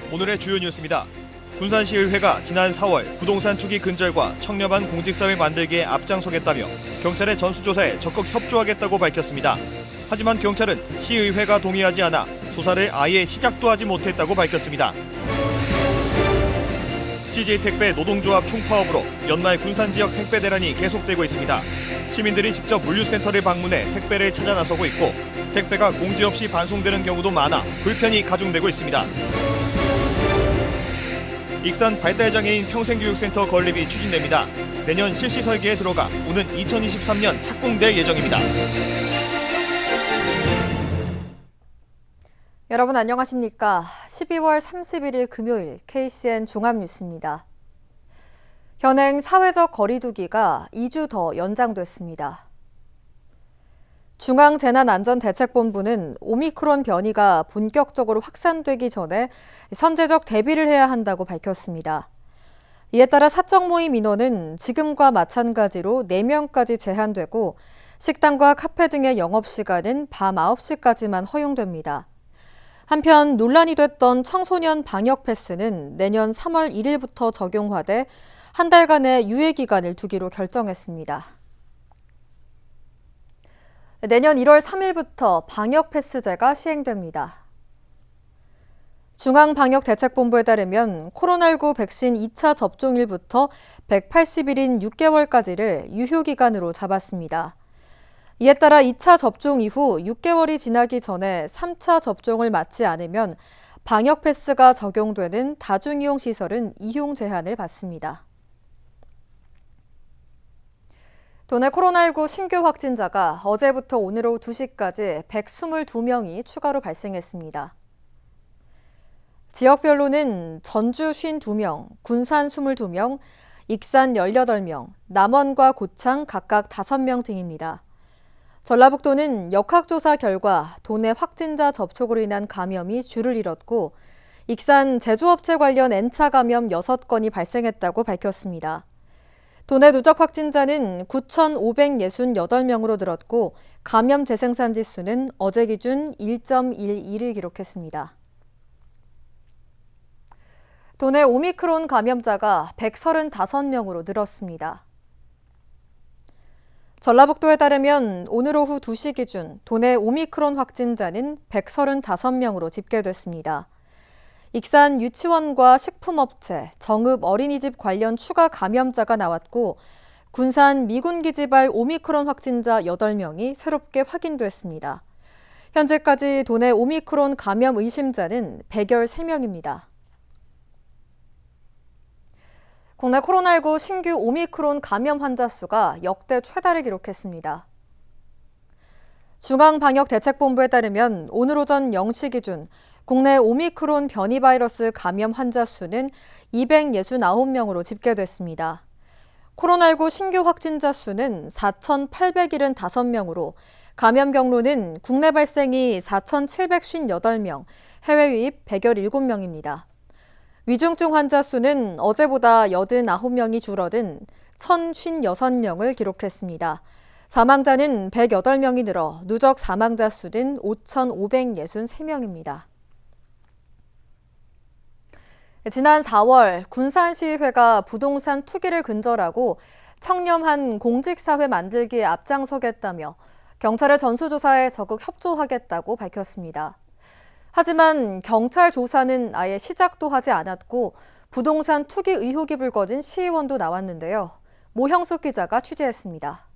오늘의 주요 뉴스입니다. 군산시의회가 지난 4월 부동산 투기 근절과 청렴한 공직사회 만들기에 앞장서겠다며 경찰의 전수조사에 적극 협조하겠다고 밝혔습니다. 하지만 경찰은 시의회가 동의하지 않아 조사를 아예 시작도 하지 못했다고 밝혔습니다. CJ택배 노동조합 총파업으로 연말 군산지역 택배 대란이 계속되고 있습니다. 시민들이 직접 물류센터를 방문해 택배를 찾아 나서고 있고 택배가 공지 없이 반송되는 경우도 많아 불편이 가중되고 있습니다. 익산 발달장애인 평생교육센터 건립이 추진됩니다. 내년 실시 설계에 들어가 오는 2023년 착공될 예정입니다. 여러분 안녕하십니까? 12월 31일 금요일 KCN 종합뉴스입니다. 현행 사회적 거리두기가 2주 더 연장됐습니다. 중앙재난안전대책본부는 오미크론 변이가 본격적으로 확산되기 전에 선제적 대비를 해야 한다고 밝혔습니다. 이에 따라 사적 모임 인원은 지금과 마찬가지로 4명까지 제한되고 식당과 카페 등의 영업시간은 밤 9시까지만 허용됩니다. 한편 논란이 됐던 청소년 방역 패스는 내년 3월 1일부터 적용하되 한 달간의 유예 기간을 두기로 결정했습니다. 내년 1월 3일부터 방역 패스제가 시행됩니다. 중앙방역대책본부에 따르면 코로나19 백신 2차 접종일부터 180일인 6개월까지를 유효기간으로 잡았습니다. 이에 따라 2차 접종 이후 6개월이 지나기 전에 3차 접종을 맞지 않으면 방역 패스가 적용되는 다중이용 시설은 이용 제한을 받습니다. 도내 코로나19 신규 확진자가 어제부터 오늘 오후 2시까지 122명이 추가로 발생했습니다. 지역별로는 전주 52명, 군산 22명, 익산 18명, 남원과 고창 각각 5명 등입니다. 전라북도는 역학조사 결과 도내 확진자 접촉으로 인한 감염이 줄을 잃었고 익산 제조업체 관련 N차 감염 6건이 발생했다고 밝혔습니다. 도내 누적 확진자는 9,568명으로 늘었고 감염 재생산 지수는 어제 기준 1.12를 기록했습니다. 도내 오미크론 감염자가 135명으로 늘었습니다. 전라북도에 따르면 오늘 오후 2시 기준 도내 오미크론 확진자는 135명으로 집계됐습니다. 익산 유치원과 식품업체, 정읍 어린이집 관련 추가 감염자가 나왔고 군산 미군기지발 오미크론 확진자 8명이 새롭게 확인됐습니다. 현재까지 도내 오미크론 감염 의심자는 113명입니다. 국내 코로나19 신규 오미크론 감염 환자 수가 역대 최다를 기록했습니다. 중앙방역대책본부에 따르면 오늘 오전 0시 기준 국내 오미크론 변이 바이러스 감염 환자 수는 269명으로 집계됐습니다. 코로나19 신규 확진자 수는 4,875명으로 감염 경로는 국내 발생이 4,758명, 해외 유입 117명입니다. 위중증 환자 수는 어제보다 89명이 줄어든 1,056명을 기록했습니다. 사망자는 108명이 늘어 누적 사망자 수는 5,563명입니다. 지난 4월 군산시의회가 부동산 투기를 근절하고 청렴한 공직사회 만들기에 앞장서겠다며 경찰의 전수조사에 적극 협조하겠다고 밝혔습니다. 하지만 경찰 조사는 아예 시작도 하지 않았고 부동산 투기 의혹이 불거진 시의원도 나왔는데요. 모형숙 기자가 취재했습니다.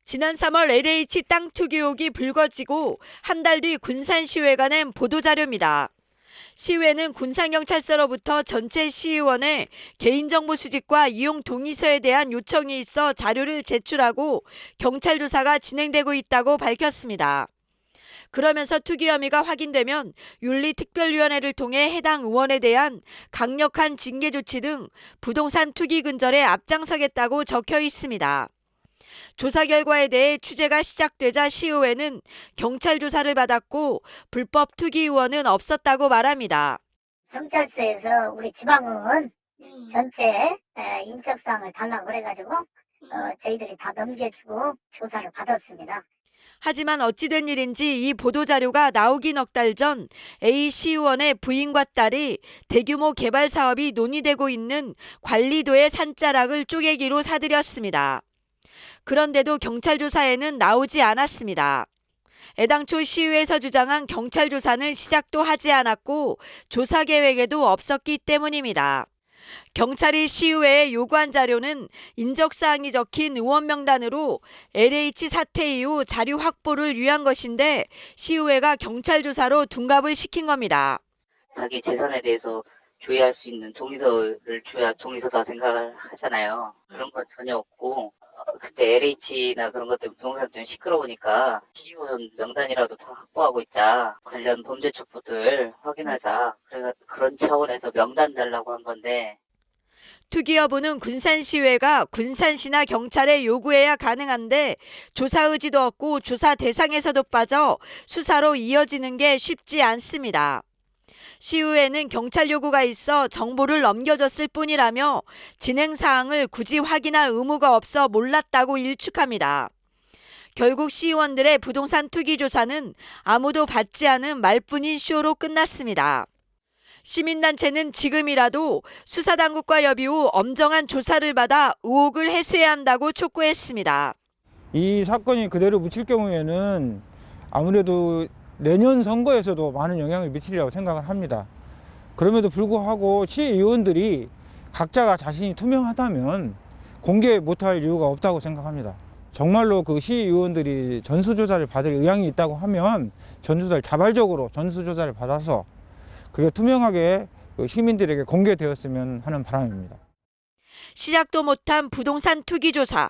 지난 3월 LH 땅 투기 의혹이 불거지고 한 달 뒤 군산시의회가 낸 보도자료입니다. 시의회는 군산경찰서로부터 전체 시의원의 개인정보 수집과 이용 동의서에 대한 요청이 있어 자료를 제출하고 경찰 조사가 진행되고 있다고 밝혔습니다. 그러면서 투기 혐의가 확인되면 윤리특별위원회를 통해 해당 의원에 대한 강력한 징계 조치 등 부동산 투기 근절에 앞장서겠다고 적혀 있습니다. 조사 결과에 대해 취재가 시작되자 시의회는 경찰 조사를 받았고 불법 투기 의원은 없었다고 말합니다. 경찰서에서 우리 지방은 전체 인적사항을 달라고 그래가지고 저희들이 다 넘겨주고 조사를 받았습니다. 하지만 어찌된 일인지 이 보도자료가 나오기 넉 달 전 A 시의원의 부인과 딸이 대규모 개발 사업이 논의되고 있는 관리도의 산자락을 쪼개기로 사들였습니다. 그런데도 경찰 조사에는 나오지 않았습니다. 애당초 시의회에서 주장한 경찰 조사는 시작도 하지 않았고 조사 계획에도 없었기 때문입니다. 경찰이 시의회에 요구한 자료는 인적사항이 적힌 의원 명단으로 LH 사태 이후 자료 확보를 위한 것인데 시의회가 경찰 조사로 둔갑을 시킨 겁니다. 자기 재산에 대해서 조회할 수 있는 동의서를 줘야 동의서다 생각을 하잖아요. 그런 건 전혀 없고 그때 LH나 그런 것 때문에 부동산 좀 시끄러우니까 시의원 명단이라도 다 확보하고 있자. 관련 범죄 첩보들 확인하자. 그래서 그런 차원에서 명단 달라고 한 건데 투기 여부는 군산시의회가 군산시나 경찰에 요구해야 가능한데 조사 의지도 없고 조사 대상에서도 빠져 수사로 이어지는 게 쉽지 않습니다. 시의회는 경찰 요구가 있어 정보를 넘겨줬을 뿐이라며 진행 사항을 굳이 확인할 의무가 없어 몰랐다고 일축합니다. 결국 시의원들의 부동산 투기 조사는 아무도 받지 않은 말뿐인 쇼로 끝났습니다. 시민단체는 지금이라도 수사당국과 협의 후 엄정한 조사를 받아 의혹을 해소해야 한다고 촉구했습니다. 이 사건이 그대로 묻힐 경우에는 아무래도 내년 선거에서도 많은 영향을 미치리라고 생각을 합니다. 그럼에도 불구하고 시의원들이 각자가 자신이 투명하다면 공개 못할 이유가 없다고 생각합니다. 정말로 그 시의원들이 전수조사를 받을 의향이 있다고 하면 전수조사를 자발적으로 전수조사를 받아서 그게 투명하게 시민들에게 공개되었으면 하는 바람입니다. 시작도 못한 부동산 투기 조사.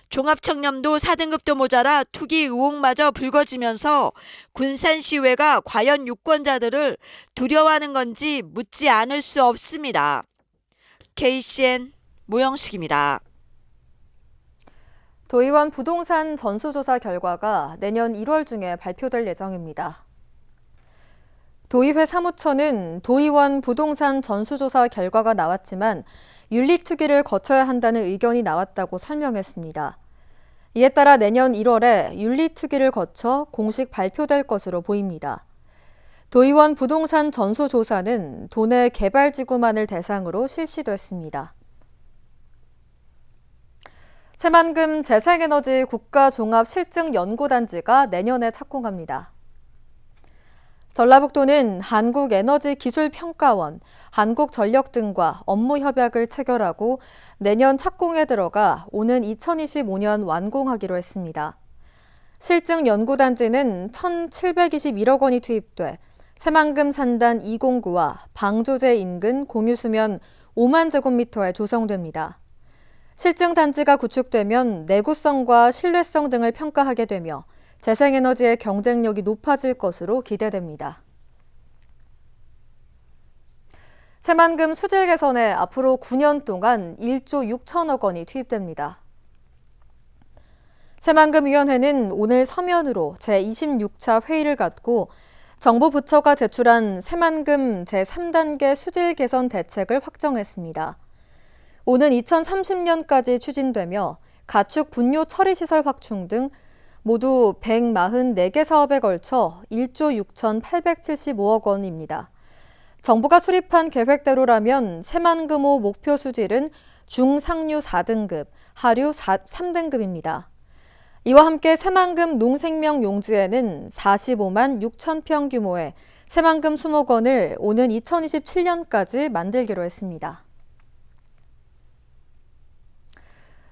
종합청렴도 4등급도 모자라 투기 의혹마저 불거지면서 군산시의회가 과연 유권자들을 두려워하는 건지 묻지 않을 수 없습니다. KCN 모영식입니다. 도의원 부동산 전수조사 결과가 내년 1월 중에 발표될 예정입니다. 도의회 사무처는 도의원 부동산 전수조사 결과가 나왔지만 윤리특위를 거쳐야 한다는 의견이 나왔다고 설명했습니다. 이에 따라 내년 1월에 윤리특위를 거쳐 공식 발표될 것으로 보입니다. 도의원 부동산 전수조사는 도내 개발지구만을 대상으로 실시됐습니다. 새만금 재생에너지 국가종합실증연구단지가 내년에 착공합니다. 전라북도는 한국에너지기술평가원, 한국전력 등과 업무 협약을 체결하고 내년 착공에 들어가 오는 2025년 완공하기로 했습니다. 실증연구단지는 1,721억 원이 투입돼 새만금 산단 209와 방조제 인근 공유수면 5만 제곱미터에 조성됩니다. 실증단지가 구축되면 내구성과 신뢰성 등을 평가하게 되며 재생에너지의 경쟁력이 높아질 것으로 기대됩니다. 새만금 수질 개선에 앞으로 9년 동안 1조 6천억 원이 투입됩니다. 새만금위원회는 오늘 서면으로 제26차 회의를 갖고 정부 부처가 제출한 새만금 제3단계 수질 개선 대책을 확정했습니다. 오는 2030년까지 추진되며 가축 분뇨 처리 시설 확충 등 모두 144개 사업에 걸쳐 1조 6,875억 원입니다. 정부가 수립한 계획대로라면 새만금호 목표 수질은 중상류 4등급, 하류 3등급입니다. 이와 함께 새만금 농생명 용지에는 45만 6천 평 규모의 새만금 수목원을 오는 2027년까지 만들기로 했습니다.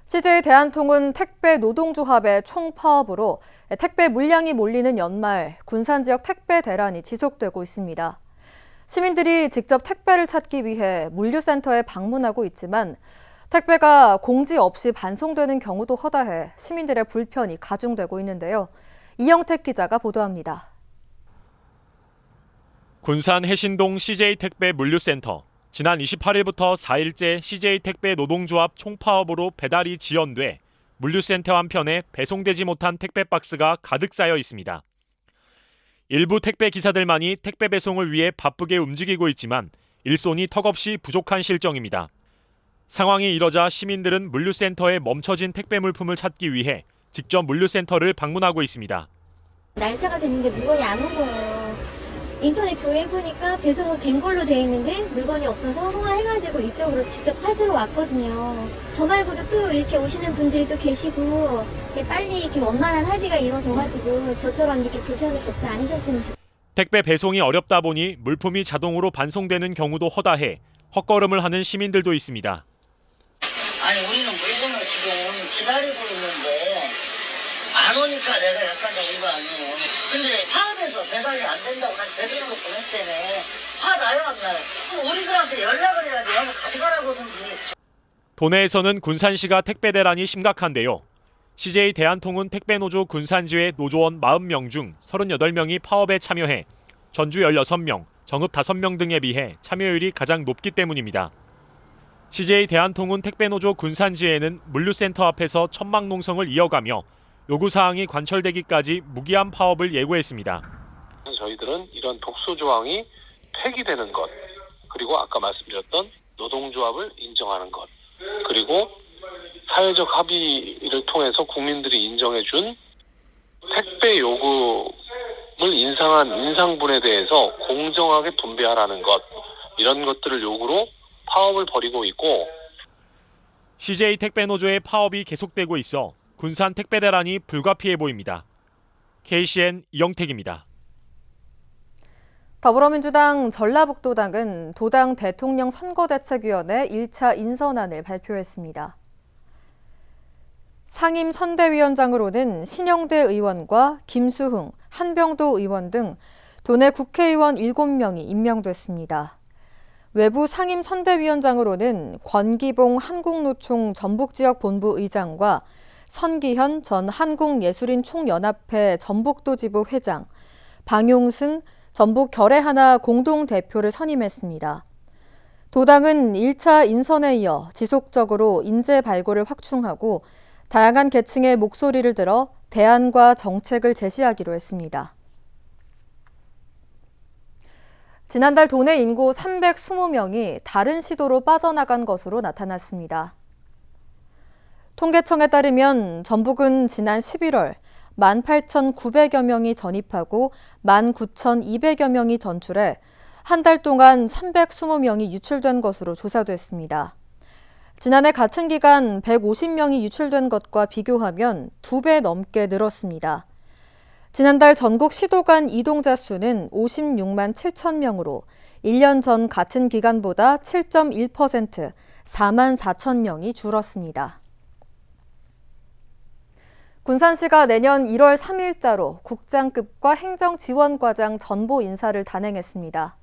CJ 대한통운 택배 노동조합의 총파업으로 택배 물량이 몰리는 연말 군산 지역 택배 대란이 지속되고 있습니다. 시민들이 직접 택배를 찾기 위해 물류센터에 방문하고 있지만 택배가 공지 없이 반송되는 경우도 허다해 시민들의 불편이 가중되고 있는데요. 이영택 기자가 보도합니다. 군산 해신동 CJ 택배 물류센터. 지난 28일부터 4일째 CJ 택배 노동조합 총파업으로 배달이 지연돼 물류센터 한편에 배송되지 못한 택배 박스가 가득 쌓여 있습니다. 일부 택배 기사들만이 택배 배송을 위해 바쁘게 움직이고 있지만 일손이 턱없이 부족한 실정입니다. 상황이 이러자 시민들은 물류센터에 멈춰진 택배 물품을 찾기 위해 직접 물류센터를 방문하고 있습니다. 날짜가 됐는데 물건이 안 온 거예요. 인터넷 조회해보니까 배송은 된 걸로 돼 있는데 물건이 없어서 통화해가지고 이쪽으로 직접 찾으러 왔거든요. 저 말고도 또 이렇게 오시는 분들이 또 계시고 빨리 이렇게 원만한 합의가 이루어져가지고 저처럼 이렇게 불편을 겪지 않으셨으면 좋겠어요. 택배 배송이 어렵다 보니 물품이 자동으로 반송되는 경우도 허다해 헛걸음을 하는 시민들도 있습니다. 아니 우리는 물건을 지금 기다리고 있는데 안 오니까 내가 약간 온 거 아니에요. 근데 파업에서 배달이 안 된다고 한 대전으로 보냈다며. 화 나요 안 나요? 또 우리들한테 연락을 해야지 와서 가져가라고 하든지. 도내에서는 군산시가 택배 대란이 심각한데요. CJ 대한통운 택배노조 군산지회 노조원 40명 중 38명이 파업에 참여해 전주 16명, 정읍 5명 등에 비해 참여율이 가장 높기 때문입니다. CJ 대한통운 택배노조 군산지회는 물류센터 앞에서 천막농성을 이어가며 요구사항이 관철되기까지 무기한 파업을 예고했습니다. 저희들은 이런 독소조항이 폐기되는 것, 그리고 아까 말씀드렸던 노동조합을 인정하는 것, 그리고 사회적 합의를 통해서 국민들이 인정해준 택배 요금을 인상한 인상분에 대해서 공정하게 분배하라는 것, 이런 것들을 요구로 파업을 벌이고 있고, CJ 택배노조의 파업이 계속되고 있어 군산 택배 대란이 불가피해 보입니다. KCN 이영택입니다. 더불어민주당 전라북도당은 도당 대통령 선거대책위원회 1차 인선안을 발표했습니다. 상임 선대위원장으로는 신영대 의원과 김수흥, 한병도 의원 등 도내 국회의원 7명이 임명됐습니다. 외부 상임 선대위원장으로는 권기봉 한국노총 전북지역본부 의장과 선기현 전 한국예술인총연합회 전북도지부 회장, 방용승 전북 결의하나 공동대표를 선임했습니다. 도당은 1차 인선에 이어 지속적으로 인재 발굴을 확충하고 다양한 계층의 목소리를 들어 대안과 정책을 제시하기로 했습니다. 지난달 도내 인구 320명이 다른 시도로 빠져나간 것으로 나타났습니다. 통계청에 따르면 전북은 지난 11월 18,900여 명이 전입하고 19,200여 명이 전출해 한 달 동안 320명이 유출된 것으로 조사됐습니다. 지난해 같은 기간 150명이 유출된 것과 비교하면 2배 넘게 늘었습니다. 지난달 전국 시도 간 이동자 수는 56만 7천 명으로 1년 전 같은 기간보다 7.1%, 4만 4천 명이 줄었습니다. 군산시가 내년 1월 3일자로 국장급과 행정지원과장 전보 인사를 단행했습니다.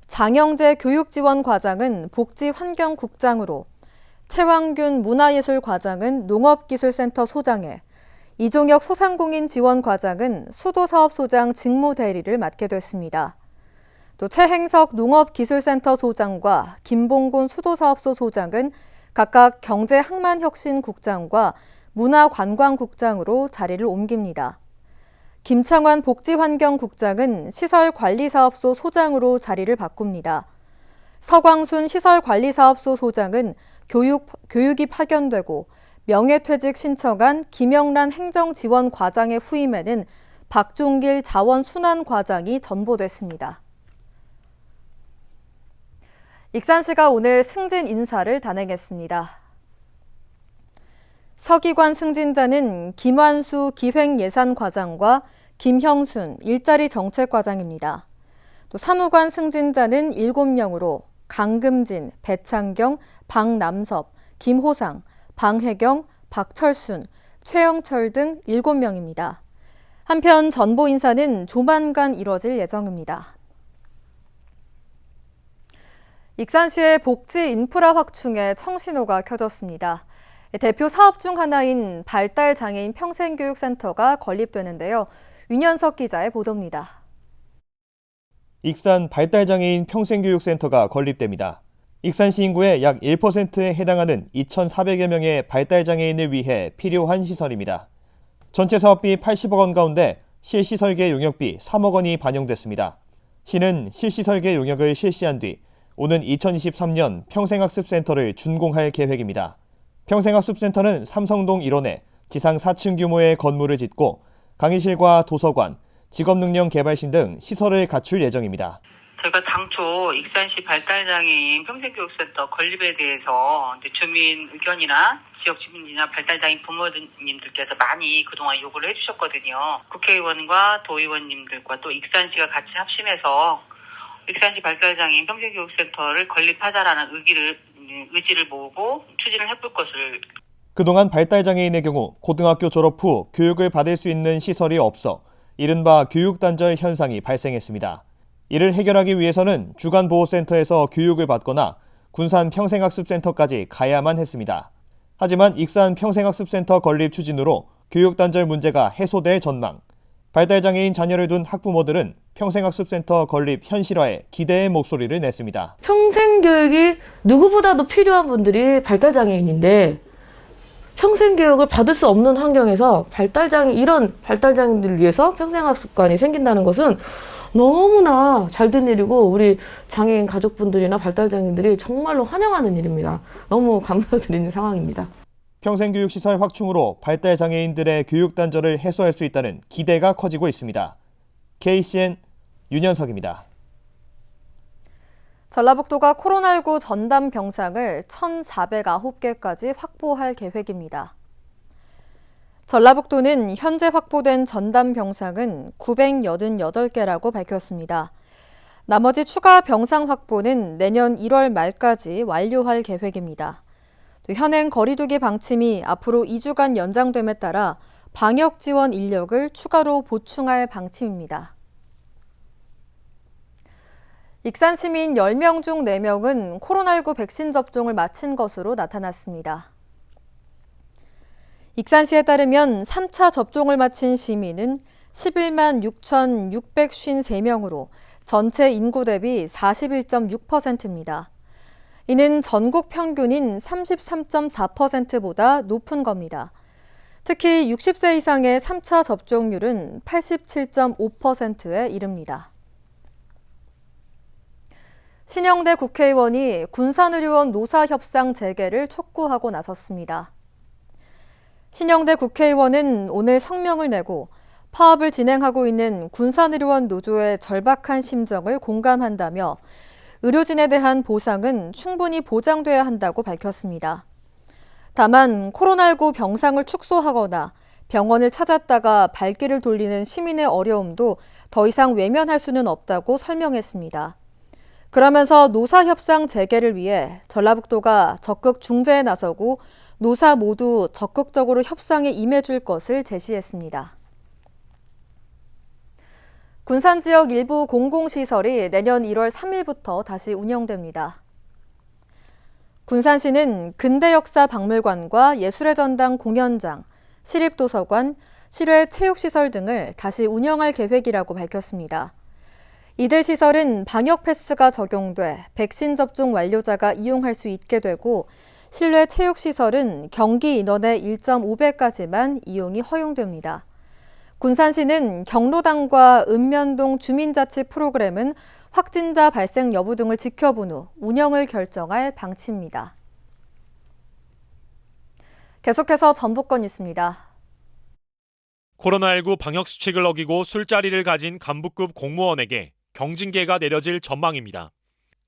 장영재 교육지원과장은 복지환경국장으로, 최왕균 문화예술과장은 농업기술센터 소장에, 이종혁 소상공인지원과장은 수도사업소장 직무대리를 맡게 됐습니다. 또 최행석 농업기술센터 소장과 김봉곤 수도사업소 소장은 각각 경제항만혁신국장과 문화관광국장으로 자리를 옮깁니다. 김창환 복지환경국장은 시설관리사업소 소장으로 자리를 바꿉니다. 서광순 시설관리사업소 소장은 교육이 파견되고 명예퇴직 신청한 김영란 행정지원과장의 후임에는 박종길 자원순환과장이 전보됐습니다. 익산시가 오늘 승진 인사를 단행했습니다. 서기관 승진자는 김환수 기획예산과장과 김형순 일자리정책과장입니다. 또 사무관 승진자는 7명으로 강금진, 배창경, 박남섭, 김호상, 방혜경, 박철순, 최영철 등 7명입니다. 한편 전보 인사는 조만간 이뤄질 예정입니다. 익산시의 복지 인프라 확충에 청신호가 켜졌습니다. 대표 사업 중 하나인 발달장애인 평생교육센터가 건립되는데요. 윤현석 기자의 보도입니다. 익산 발달장애인 평생교육센터가 건립됩니다. 익산시 인구의 약 1%에 해당하는 2,400여 명의 발달장애인을 위해 필요한 시설입니다. 전체 사업비 80억 원 가운데 실시설계 용역비 3억 원이 반영됐습니다. 시는 실시설계 용역을 실시한 뒤 오는 2023년 평생학습센터를 준공할 계획입니다. 평생학습센터는 삼성동 일원에 지상 4층 규모의 건물을 짓고 강의실과 도서관, 직업능력개발신 등 시설을 갖출 예정입니다. 저희가 당초 익산시 발달장애인 평생교육센터 건립에 대해서 주민 의견이나 지역 주민이나 발달장애인 부모님들께서 많이 그동안 요구를 해주셨거든요. 국회의원과 도의원님들과 또 익산시가 같이 합심해서 익산시 발달장애인 평생교육센터를 건립하자라는 의지를 모으고 추진을 해볼 것을. 그동안 발달장애인의 경우 고등학교 졸업 후 교육을 받을 수 있는 시설이 없어 이른바 교육단절 현상이 발생했습니다. 이를 해결하기 위해서는 주간보호센터에서 교육을 받거나 군산 평생학습센터까지 가야만 했습니다. 하지만 익산 평생학습센터 건립 추진으로 교육단절 문제가 해소될 전망. 발달장애인 자녀를 둔 학부모들은 평생학습센터 건립 현실화에 기대의 목소리를 냈습니다. 평생교육이 누구보다도 필요한 분들이 발달장애인인데 평생교육을 받을 수 없는 환경에서 이런 발달장애인들을 위해서 평생학습관이 생긴다는 것은 너무나 잘된 일이고 우리 장애인 가족분들이나 발달장애인들이 정말로 환영하는 일입니다. 너무 감사드리는 상황입니다. 평생교육시설 확충으로 발달장애인들의 교육단절을 해소할 수 있다는 기대가 커지고 있습니다. KCN 윤현석입니다. 전라북도가 코로나19 전담 병상을 1,409개까지 확보할 계획입니다. 전라북도는 현재 확보된 전담 병상은 988개라고 밝혔습니다. 나머지 추가 병상 확보는 내년 1월 말까지 완료할 계획입니다. 또 현행 거리두기 방침이 앞으로 2주간 연장됨에 따라 방역 지원 인력을 추가로 보충할 방침입니다. 익산 시민 10명 중 4명은 코로나19 백신 접종을 마친 것으로 나타났습니다. 익산시에 따르면 3차 접종을 마친 시민은 11만 6,653명으로 전체 인구 대비 41.6%입니다. 이는 전국 평균인 33.4%보다 높은 겁니다. 특히 60세 이상의 3차 접종률은 87.5%에 이릅니다. 신영대 국회의원이 군산의료원 노사협상 재개를 촉구하고 나섰습니다. 신영대 국회의원은 오늘 성명을 내고 파업을 진행하고 있는 군산의료원 노조의 절박한 심정을 공감한다며 의료진에 대한 보상은 충분히 보장돼야 한다고 밝혔습니다. 다만 코로나19 병상을 축소하거나 병원을 찾았다가 발길을 돌리는 시민의 어려움도 더 이상 외면할 수는 없다고 설명했습니다. 그러면서 노사협상 재개를 위해 전라북도가 적극 중재에 나서고 노사 모두 적극적으로 협상에 임해줄 것을 제시했습니다. 군산 지역 일부 공공시설이 내년 1월 3일부터 다시 운영됩니다. 군산시는 근대역사박물관과 예술의 전당 공연장, 시립도서관, 실외 체육시설 등을 다시 운영할 계획이라고 밝혔습니다. 이들 시설은 방역 패스가 적용돼 백신 접종 완료자가 이용할 수 있게 되고 실내 체육시설은 경기 인원의 1.5배까지만 이용이 허용됩니다. 군산시는 경로당과 읍면동 주민자치 프로그램은 확진자 발생 여부 등을 지켜본 후 운영을 결정할 방침입니다. 계속해서 전북권 뉴스입니다. 코로나19 방역 수칙을 어기고 술자리를 가진 간부급 공무원에게 경징계가 내려질 전망입니다.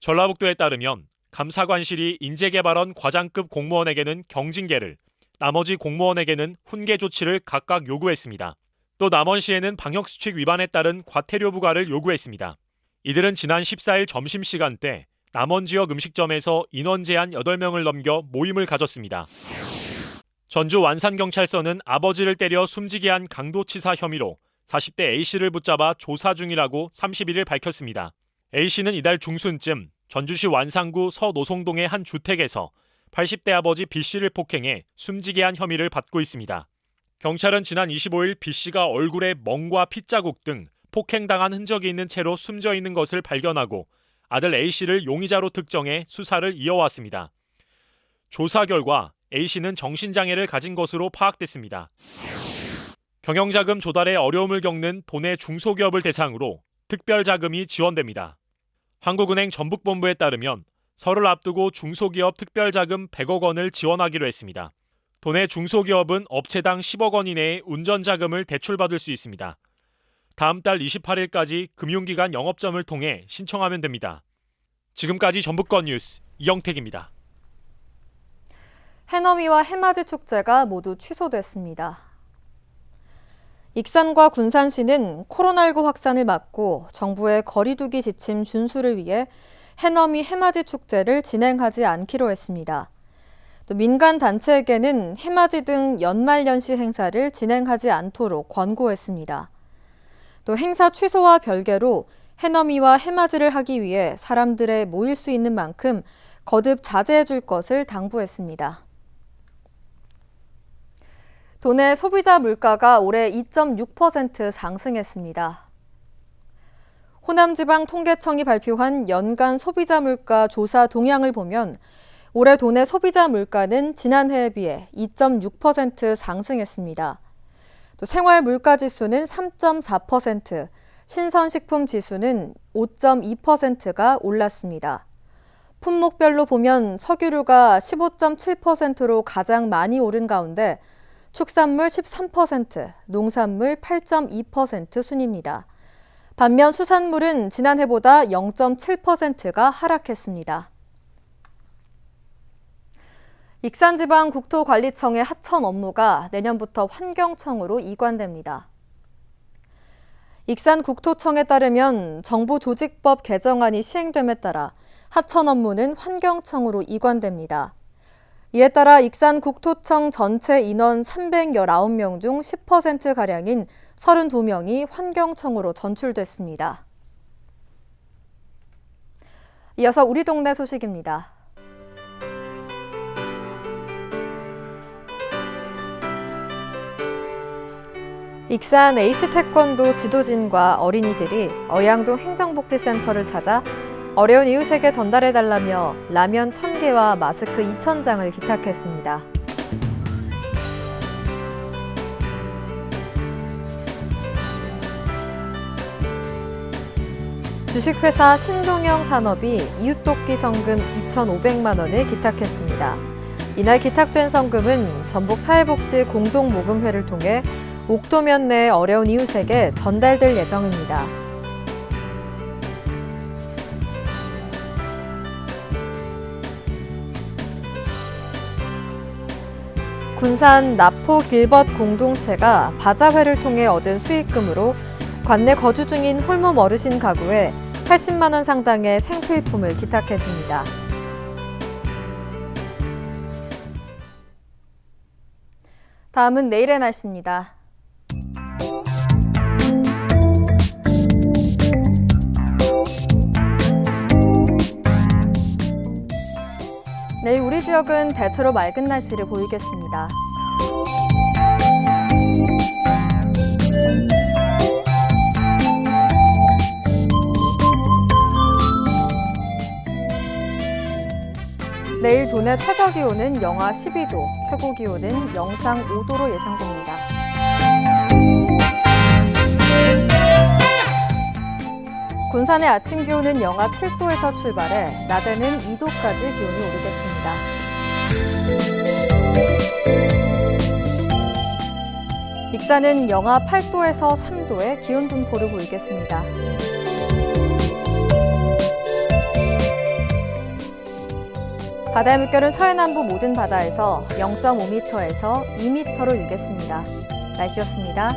전라북도에 따르면 감사관실이 인재개발원 과장급 공무원에게는 경징계를, 나머지 공무원에게는 훈계 조치를 각각 요구했습니다. 또 남원시에는 방역수칙 위반에 따른 과태료 부과를 요구했습니다. 이들은 지난 14일 점심시간대 남원 지역 음식점에서 인원 제한 8명을 넘겨 모임을 가졌습니다. 전주 완산경찰서는 아버지를 때려 숨지게 한 강도치사 혐의로 40대 A씨를 붙잡아 조사 중이라고 31일 밝혔습니다. A씨는 이달 중순쯤 전주시 완산구 서노송동의 한 주택에서 80대 아버지 B씨를 폭행해 숨지게 한 혐의를 받고 있습니다. 경찰은 지난 25일 B씨가 얼굴에 멍과 핏자국 등 폭행당한 흔적이 있는 채로 숨져 있는 것을 발견하고 아들 A씨를 용의자로 특정해 수사를 이어왔습니다. 조사 결과 A씨는 정신장애를 가진 것으로 파악됐습니다. 경영자금 조달에 어려움을 겪는 도내 중소기업을 대상으로 특별자금이 지원됩니다. 한국은행 전북본부에 따르면 설을 앞두고 중소기업 특별자금 100억 원을 지원하기로 했습니다. 도내 중소기업은 업체당 10억 원 이내의 운전자금을 대출받을 수 있습니다. 다음 달 28일까지 금융기관 영업점을 통해 신청하면 됩니다. 지금까지 전북권 뉴스 이영택입니다. 해넘이와 해맞이 축제가 모두 취소됐습니다. 익산과 군산시는 코로나19 확산을 막고 정부의 거리두기 지침 준수를 위해 해넘이 해맞이 축제를 진행하지 않기로 했습니다. 또 민간 단체에게는 해맞이 등 연말연시 행사를 진행하지 않도록 권고했습니다. 또 행사 취소와 별개로 해넘이와 해맞이를 하기 위해 사람들의 모일 수 있는 만큼 거듭 자제해 줄 것을 당부했습니다. 도내 소비자 물가가 올해 2.6% 상승했습니다. 호남지방통계청이 발표한 연간 소비자 물가 조사 동향을 보면 올해 도내 소비자 물가는 지난해에 비해 2.6% 상승했습니다. 또 생활 물가 지수는 3.4%, 신선식품 지수는 5.2%가 올랐습니다. 품목별로 보면 석유류가 15.7%로 가장 많이 오른 가운데 축산물 13%, 농산물 8.2% 순입니다. 반면 수산물은 지난해보다 0.7%가 하락했습니다. 익산지방국토관리청의 하천 업무가 내년부터 환경청으로 이관됩니다. 익산국토청에 따르면 정부조직법 개정안이 시행됨에 따라 하천 업무는 환경청으로 이관됩니다. 이에 따라 익산국토청 전체 인원 319명 중 10%가량인 32명이 환경청으로 전출됐습니다. 이어서 우리 동네 소식입니다. 익산 에이스 태권도 지도진과 어린이들이 어양동 행정복지센터를 찾아 어려운 이웃에게 전달해달라며 라면 1,000개와 마스크 2,000장을 기탁했습니다. 주식회사 신동영 산업이 이웃돕기 성금 2,500만 원을 기탁했습니다. 이날 기탁된 성금은 전북사회복지 공동모금회를 통해 옥도면 내 어려운 이웃에게 전달될 예정입니다. 군산 나포 길벗 공동체가 바자회를 통해 얻은 수익금으로 관내 거주 중인 홀몸 어르신 가구에 80만 원 상당의 생필품을 기탁했습니다. 다음은 내일의 날씨입니다. 내일 우리 지역은 대체로 맑은 날씨를 보이겠습니다. 내일 도내 최저기온은 영하 12도, 최고기온은 영상 5도로 예상됩니다. 군산의 아침 기온은 영하 7도에서 출발해 낮에는 2도까지 기온이 오르겠습니다. 익산은 영하 8도에서 3도의 기온 분포를 보이겠습니다. 바다의 물결은 서해남부 모든 바다에서 0.5m에서 2m로 일겠습니다. 날씨였습니다.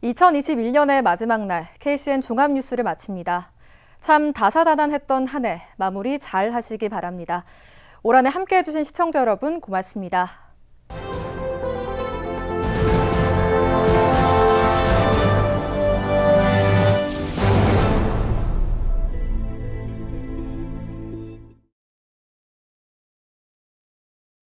2021년의 마지막 날 KCN 종합뉴스를 마칩니다. 참 다사다난했던 한 해 마무리 잘 하시기 바랍니다. 올 한 해 함께해 주신 시청자 여러분 고맙습니다.